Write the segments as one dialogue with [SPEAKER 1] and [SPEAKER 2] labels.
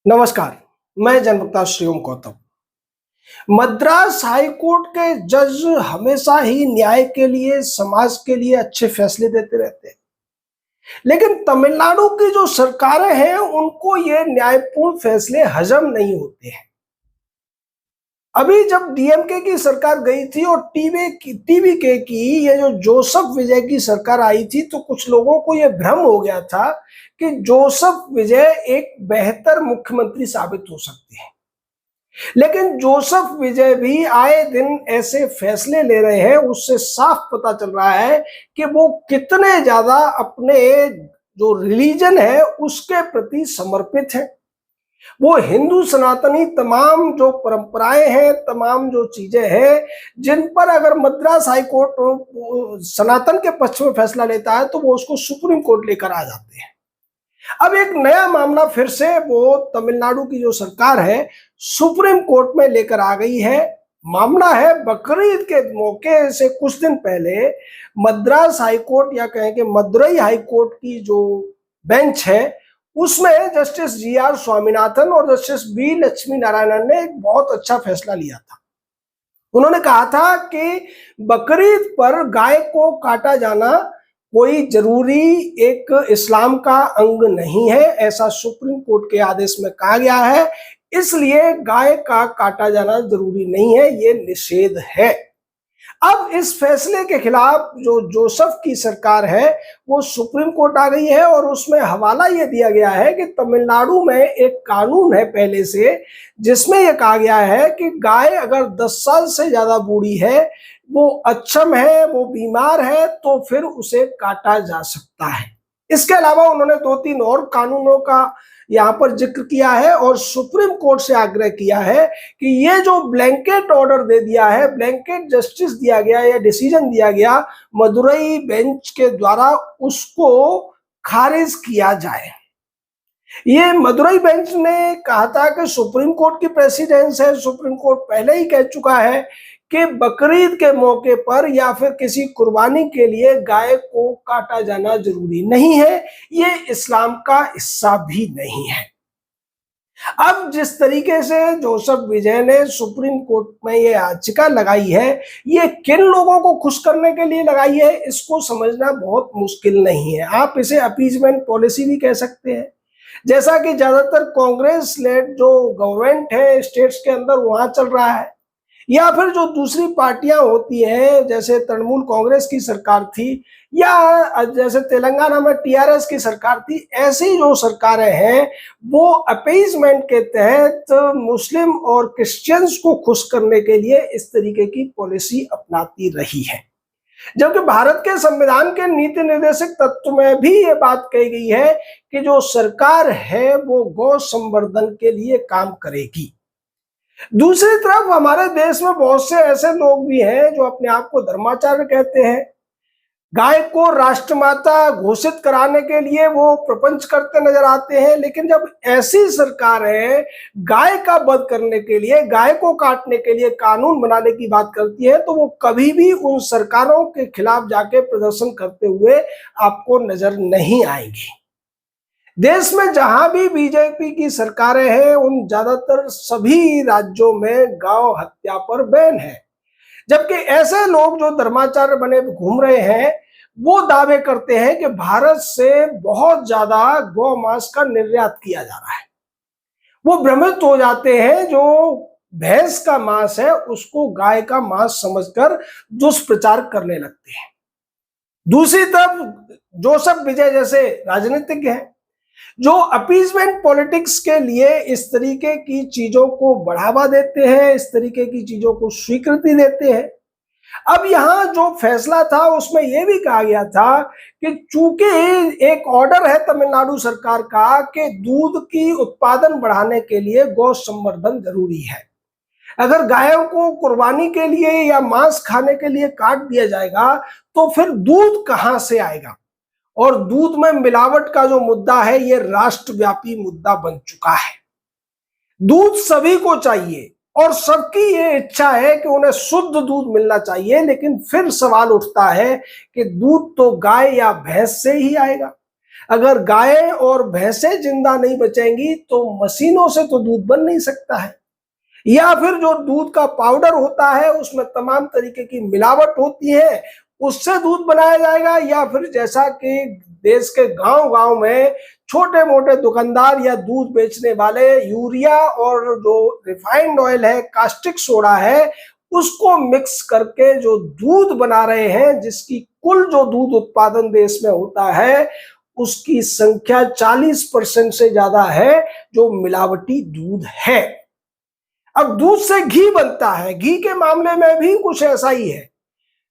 [SPEAKER 1] नमस्कार। मैं जनवक्ता Shriom Gautam. Madras high court के जज हमेशा ही न्याय के लिए, समाज के लिए अच्छे फैसले देते रहते हैं, लेकिन तमिलनाडु की जो सरकारें हैं उनको ये न्यायपूर्ण फैसले हजम नहीं होते हैं। अभी जब डीएमके की सरकार गई थी और टीवीके की ये जो जोसेफ विजय की सरकार आई थी, तो कुछ लोगों को ये भ्रम हो गया था कि जोसेफ विजय एक बेहतर मुख्यमंत्री साबित हो सकते हैं। लेकिन जोसेफ विजय भी आए दिन ऐसे फैसले ले रहे हैं, उससे साफ पता चल रहा है कि वो कितने ज्यादा अपने जो रिलीजन है उसके प्रति समर्पित है। वो हिंदू सनातनी तमाम जो परंपराएं हैं, तमाम जो चीजें हैं, जिन पर अगर मद्रास हाई कोर्ट सनातन के पक्ष में फैसला लेता है तो वो उसको सुप्रीम कोर्ट लेकर आ जाते हैं। अब एक नया मामला फिर से वो तमिलनाडु की जो सरकार है सुप्रीम कोर्ट में लेकर आ गई है। मामला है बकरीद के मौके से कुछ दिन पहले मद्रास हाई कोर्ट या कहें कि मदुरई हाई कोर्ट की जो बेंच है उसमें जस्टिस जी.आर. स्वामीनाथन और जस्टिस बी. लक्ष्मी नारायणन ने एक बहुत अच्छा फैसला लिया था। उन्होंने कहा था कि बकरीद पर गाय को काटा जाना कोई जरूरी एक इस्लाम का अंग नहीं है, ऐसा सुप्रीम कोर्ट के आदेश में कहा गया है। इसलिए गाय का काटा जाना जरूरी नहीं है, ये निषेध है। अब इस फैसले के खिलाफ जो जोसेफ की सरकार है वो सुप्रीम कोर्ट आ गई है और उसमें हवाला ये दिया गया है कि तमिलनाडु में एक कानून है पहले से, जिसमें यह कहा गया है कि गाय अगर 10 साल से ज्यादा बूढ़ी है, वो अक्षम है, वो बीमार है, तो फिर उसे काटा जा सकता है। इसके अलावा उन्होंने 2-3 और कानूनों का यहाँ पर जिक्र किया है और सुप्रीम कोर्ट से आग्रह किया है कि ये जो ब्लैंकेट ऑर्डर दे दिया है, ब्लैंकेट जस्टिस दिया गया या डिसीजन दिया गया मदुरई बेंच के द्वारा, उसको खारिज किया जाए। ये मदुरई बेंच ने कहा था कि सुप्रीम कोर्ट की प्रेसिडेंस है, सुप्रीम कोर्ट पहले ही कह चुका है कि बकरीद के मौके पर या फिर किसी कुर्बानी के लिए गाय को काटा जाना जरूरी नहीं है, ये इस्लाम का हिस्सा भी नहीं है। अब जिस तरीके से जोसेफ विजय ने सुप्रीम कोर्ट में ये याचिका लगाई है, ये किन लोगों को खुश करने के लिए लगाई है, इसको समझना बहुत मुश्किल नहीं है। आप इसे अपीजमेंट पॉलिसी भी कह सकते हैं, जैसा कि ज्यादातर कांग्रेस लेड जो गवर्नमेंट है स्टेट्स के अंदर वहां चल रहा है, या फिर जो दूसरी पार्टियां होती हैं जैसे तृणमूल कांग्रेस की सरकार थी या जैसे तेलंगाना में टीआरएस की सरकार थी, ऐसी जो सरकारें हैं वो अपीजमेंट के तहत मुस्लिम और क्रिश्चियंस को खुश करने के लिए इस तरीके की पॉलिसी अपनाती रही है। जबकि भारत के संविधान के नीति निर्देशक तत्व में भी ये बात कही गई है कि जो सरकार है वो गौ संवर्धन के लिए काम करेगी। दूसरी तरफ हमारे देश में बहुत से ऐसे लोग भी हैं जो अपने आप को धर्माचार्य कहते हैं। गाय को राष्ट्रमाता घोषित कराने के लिए वो प्रपंच करते नजर आते हैं, लेकिन जब ऐसी सरकारें गाय का वध करने के लिए, गाय को काटने के लिए कानून बनाने की बात करती है, तो वो कभी भी उन सरकारों के खिलाफ जाके प्रदर्शन करते हुए आपको नजर नहीं आएंगी। देश में जहां भी बीजेपी की सरकारें हैं उन ज्यादातर सभी राज्यों में गौ हत्या पर बैन है, जबकि ऐसे लोग जो धर्माचार्य बने घूम रहे हैं वो दावे करते हैं कि भारत से बहुत ज्यादा गौ मांस का निर्यात किया जा रहा है। वो भ्रमित हो जाते हैं, जो भैंस का मांस है उसको गाय का मांस समझकर दुष्प्रचार करने लगते हैं। दूसरी तरफ जोसेफ विजय जैसे राजनीतिज्ञ हैं जो अपीजमेंट पॉलिटिक्स के लिए इस तरीके की चीजों को बढ़ावा देते हैं, इस तरीके की चीजों को स्वीकृति देते हैं। अब यहाँ जो फैसला था उसमें यह भी कहा गया था कि चूंकि एक ऑर्डर है तमिलनाडु सरकार का कि दूध की उत्पादन बढ़ाने के लिए गौ संवर्धन जरूरी है, अगर गायों को कुर्बानी के लिए या मांस खाने के लिए काट दिया जाएगा तो फिर दूध कहां से आएगा। और दूध में मिलावट का जो मुद्दा है ये राष्ट्रव्यापी मुद्दा बन चुका है। दूध सभी को चाहिए और सबकी ये इच्छा है कि उन्हें शुद्ध दूध मिलना चाहिए, लेकिन फिर सवाल उठता है कि दूध तो गाय या भैंस से ही आएगा। अगर गायें और भैंसें जिंदा नहीं बचेंगी तो मशीनों से तो दूध बन नहीं सकता है, या फिर जो दूध का पाउडर होता है उसमें तमाम तरीके की मिलावट होती है, उससे दूध बनाया जाएगा, या फिर जैसा कि देश के गांव गांव में छोटे मोटे दुकानदार या दूध बेचने वाले यूरिया और जो रिफाइंड ऑयल है, कास्टिक सोडा है, उसको मिक्स करके जो दूध बना रहे हैं, जिसकी कुल जो दूध उत्पादन देश में होता है उसकी संख्या 40% से ज्यादा है जो मिलावटी दूध है। अब दूध से घी बनता है, घी के मामले में भी कुछ ऐसा ही है।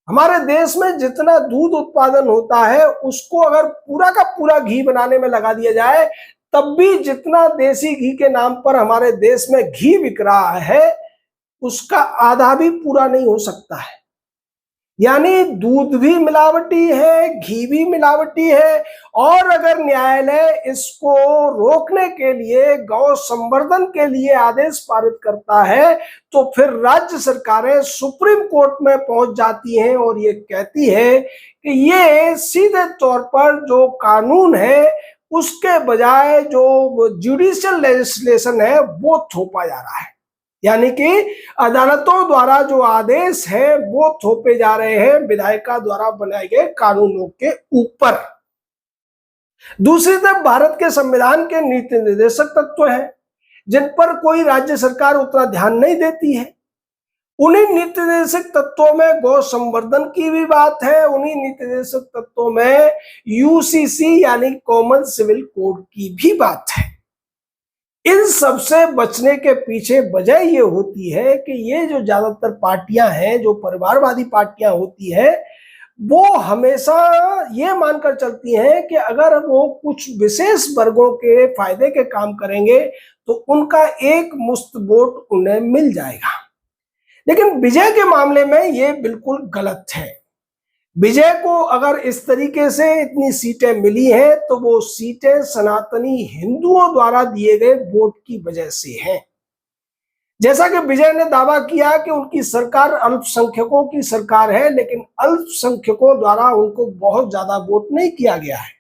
[SPEAKER 1] हमारे देश में जितना दूध उत्पादन होता है उसको अगर पूरा का पूरा घी बनाने में लगा दिया जाए, तब भी जितना देसी घी के नाम पर हमारे देश में घी बिक रहा है उसका आधा भी पूरा नहीं हो सकता है। यानी दूध भी मिलावटी है, घी भी मिलावटी है, और अगर न्यायालय इसको रोकने के लिए, गौ संवर्धन के लिए आदेश पारित करता है तो फिर राज्य सरकारें सुप्रीम कोर्ट में पहुंच जाती हैं और ये कहती है कि ये सीधे तौर पर जो कानून है उसके बजाय जो जुडिशियल लेजिस्लेशन है वो थोपा जा रहा है। यानी कि अदालतों द्वारा जो आदेश है वो थोपे जा रहे हैं विधायिका द्वारा बनाए गए कानूनों के ऊपर। दूसरी तरफ भारत के संविधान के नीति निर्देशक तत्व हैं जिन पर कोई राज्य सरकार उतना ध्यान नहीं देती है। उन्हीं नीति निर्देशक तत्वों में गौ संवर्धन की भी बात है, उन्हीं नीति निर्देशक तत्वों में यूसीसी यानी कॉमन सिविल कोड की भी बात है। इन सबसे बचने के पीछे वजह ये होती है कि ये जो ज्यादातर पार्टियां हैं, जो परिवारवादी पार्टियां होती हैं, वो हमेशा ये मानकर चलती हैं कि अगर वो कुछ विशेष वर्गों के फायदे के काम करेंगे तो उनका एक मुश्त वोट उन्हें मिल जाएगा। लेकिन विजय के मामले में ये बिल्कुल गलत है। विजय को अगर इस तरीके से इतनी सीटें मिली हैं तो वो सीटें सनातनी हिंदुओं द्वारा दिए गए वोट की वजह से हैं। जैसा कि विजय ने दावा किया कि उनकी सरकार अल्पसंख्यकों की सरकार है, लेकिन अल्पसंख्यकों द्वारा उनको बहुत ज्यादा वोट नहीं किया गया है।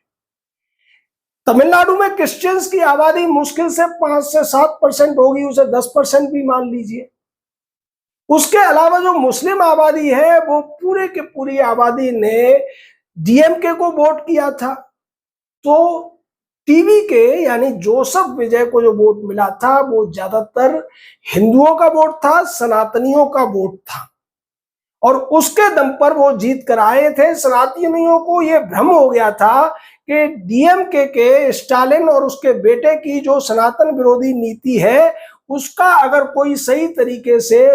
[SPEAKER 1] तमिलनाडु में क्रिश्चियंस की आबादी मुश्किल से 5 से 7% होगी, उसे 10% भी मान लीजिए। उसके अलावा जो मुस्लिम आबादी है वो पूरे के पूरी आबादी ने डीएमके को वोट किया था। तो टीवी के यानी जोसेफ विजय को जो वोट मिला था वो ज्यादातर हिंदुओं का वोट था, सनातनियों का वोट था, और उसके दम पर वो जीत कर आए थे। सनातनियों को ये भ्रम हो गया था कि डीएमके के स्टालिन और उसके बेटे की जो सनातन विरोधी नीति है उसका अगर कोई सही तरीके से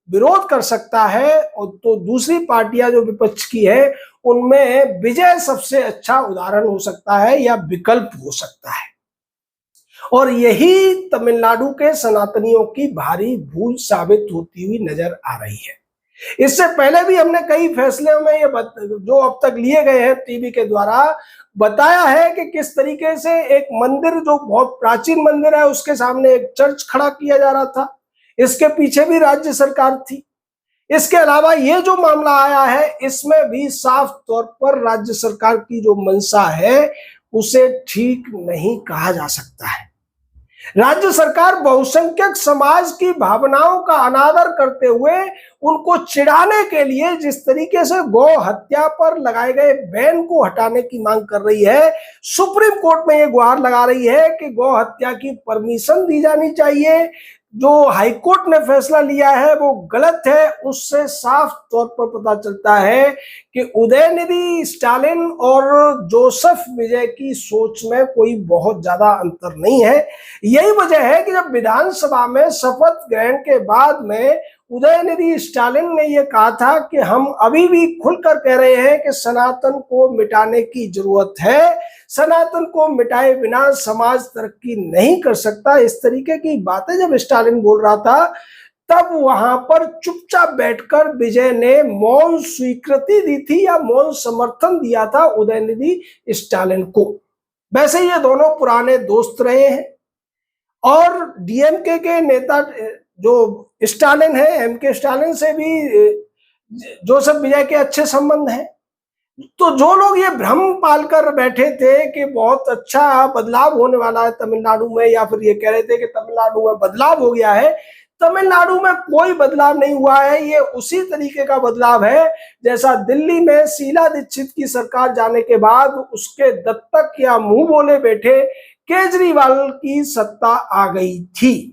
[SPEAKER 1] विरोध कर सकता है और तो दूसरी पार्टियां जो विपक्ष की है उनमें विजय सबसे अच्छा उदाहरण हो सकता है या विकल्प हो सकता है। और यही तमिलनाडु के सनातनियों की भारी भूल साबित होती हुई नजर आ रही है। इससे पहले भी हमने कई फैसले में ये जो अब तक लिए गए हैं टीवी के द्वारा बताया है कि किस तरीके से एक मंदिर जो बहुत प्राचीन मंदिर है उसके सामने एक चर्च खड़ा किया जा रहा था, इसके पीछे भी राज्य सरकार थी। इसके अलावा ये जो मामला आया है इसमें भी साफ तौर पर राज्य सरकार की जो मंशा है उसे ठीक नहीं कहा जा सकता है। राज्य सरकार बहुसंख्यक समाज की भावनाओं का अनादर करते हुए उनको चिढ़ाने के लिए जिस तरीके से गौ हत्या पर लगाए गए बैन को हटाने की मांग कर रही है, सुप्रीम कोर्ट में ये गुहार लगा रही है कि गौ हत्या की परमिशन दी जानी चाहिए। जो हाईकोर्ट ने फैसला लिया है वो गलत है। उससे साफ तौर पर पता चलता है कि उदयनिधि स्टालिन और जोसेफ विजय की सोच में कोई बहुत ज्यादा अंतर नहीं है। यही वजह है कि जब विधानसभा में शपथ ग्रहण के बाद में उदयनिधि स्टालिन ने यह कहा था कि हम अभी भी खुलकर कह रहे हैं कि सनातन को मिटाने की जरूरत है, सनातन को मिटाए बिना समाज तरक्की नहीं कर सकता, इस तरीके की बातें जब स्टालिन बोल रहा था तब वहां पर चुपचाप बैठकर विजय ने मौन स्वीकृति दी थी या मौन समर्थन दिया था उदयनिधि स्टालिन को। वैसे ये दोनों पुराने दोस्त रहे हैं और डीएमके के नेता जो स्टालिन है, एमके स्टालिन से भी जोसेफ विजय के अच्छे संबंध हैं। तो जो लोग ये भ्रम पालकर बैठे थे कि बहुत अच्छा बदलाव होने वाला है तमिलनाडु में, या फिर ये कह रहे थे कि तमिलनाडु में बदलाव हो गया है, तमिलनाडु में कोई बदलाव नहीं हुआ है। ये उसी तरीके का बदलाव है जैसा दिल्ली में शीला दीक्षित की सरकार जाने के बाद उसके दत्तक या मुंह बोले बैठे केजरीवाल की सत्ता आ गई थी।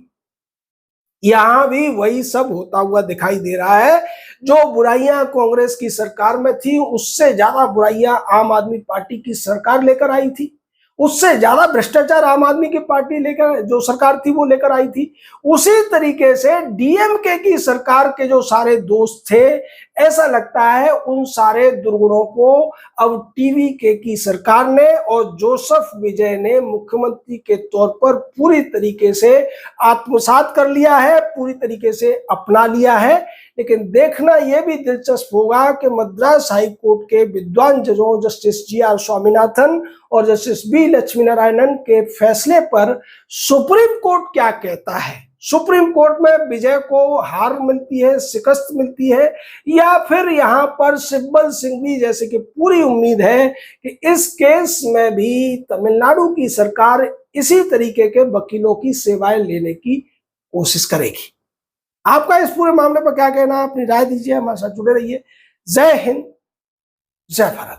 [SPEAKER 1] यहां भी वही सब होता हुआ दिखाई दे रहा है। जो बुराइयां कांग्रेस की सरकार में थी, उससे ज्यादा बुराइयां आम आदमी पार्टी की सरकार लेकर आई थी। उससे ज्यादा भ्रष्टाचार आम आदमी की पार्टी लेकर, जो सरकार थी, वो लेकर आई थी। उसी तरीके से डीएमके की सरकार के जो सारे दोस्त थे, ऐसा लगता है उन सारे दुर्गुणों को अब टीवीके की सरकार ने और जोसेफ विजय ने मुख्यमंत्री के तौर पर पूरी तरीके से आत्मसात कर लिया है, पूरी तरीके से अपना लिया है। लेकिन देखना यह भी दिलचस्प होगा कि मद्रास हाई कोर्ट के विद्वान जजों जस्टिस जी.आर. स्वामीनाथन और जस्टिस बी. लक्ष्मी नारायणन के फैसले पर सुप्रीम कोर्ट क्या कहता है। सुप्रीम कोर्ट में विजय को हार मिलती है, शिकस्त मिलती है, या फिर यहां पर सिब्बल सिंघवी जैसे कि पूरी उम्मीद है कि इस केस में भी तमिलनाडु की सरकार इसी तरीके के वकीलों की सेवाएं लेने की कोशिश करेगी। आपका इस पूरे मामले पर क्या कहना है? अपनी राय दीजिए, हमारे साथ जुड़े रहिए। जय हिंद, जय भारत।